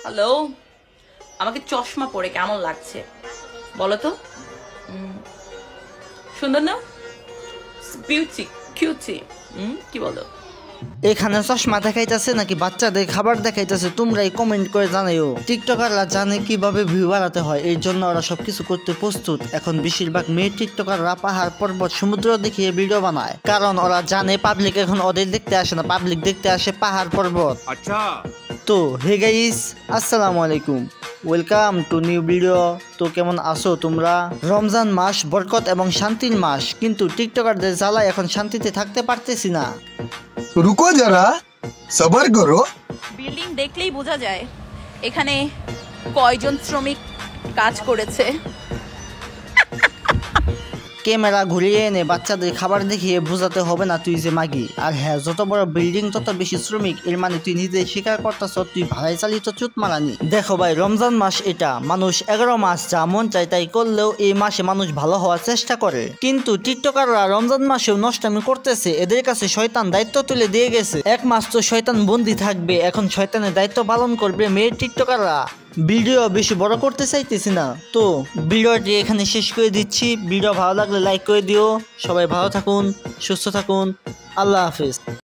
Hello, আমাকে চশমা পরে কেমন লাগছে বলো তো? সুন্দর না? Beauty cutie. কি বলো? এখানে চশমা দেখাইতেছে নাকি বাচ্চাদের খাবার দেখাইতেছে তোমরাই কমেন্ট করে জানাইও। টিকটকাররা জানে কিভাবে ভিউ বাড়াতে হয়, এই জন্য ওরা সবকিছু করতে প্রস্তুত। এখন বেশিরভাগ মেয়ে টিকটকাররা পাহাড় পর্বত সমুদ্র দেখিয়ে ভিডিও বানায়, কারণ ওরা জানে পাবলিক এখন ওদের দেখতে আসে না, পাবলিক দেখতে আসে পাহাড় পর্বত। আচ্ছা তো হে গাইস, আসসালামু আলাইকুম, ওয়েলকাম টু নিউ ভিডিও। তো কেমন আছো তোমরা? রমজান মাস বরকত এবং শান্তির মাস, কিন্তু টিকটকারদের জ্বালায় এখন শান্তিতে থাকতে পারতেছি না। রুকো যারা, সবার করো। বিল্ডিং দেখলেই বোঝা যায় এখানে কয়জন শ্রমিক কাজ করেছে। ক্যামেরা ঘুরিয়ে এনে বাচ্চাদের খাবার দেখিয়ে বোঝাতে হবে না তুই যে মাগি। আর হ্যাঁ, যত বড় বিল্ডিং তত বেশি শ্রমিক, এর মানে তুই নিজে স্বীকার করতেছ তুই ভাড়ায় চালিত চুত মারানি। দেখো ভাই, রমজান মাস এটা, মানুষ 11 মাস যা মন চায় তাই করলেও এই মাসে মানুষ ভালো হওয়ার চেষ্টা করে, কিন্তু টিকটকাররা রমজান মাসেও নষ্টামি করতেছে। এদের কাছে শয়তান দায়িত্ব তুলে দিয়ে গেছে, এক মাস তো শয়তান বন্দি থাকবে, এখন শয়তানের দায়িত্ব পালন করবে মেয়ের টিকটকাররা। ভিডিও বেশি বড় করতে চাইতেছি না, তো ভিডিওটি এখানে শেষ করে দিচ্ছি। ভিডিও ভালো লাগলে লাইক করে দিও। সবাই ভালো থাকুন, সুস্থ থাকুন, আল্লাহ হাফেজ।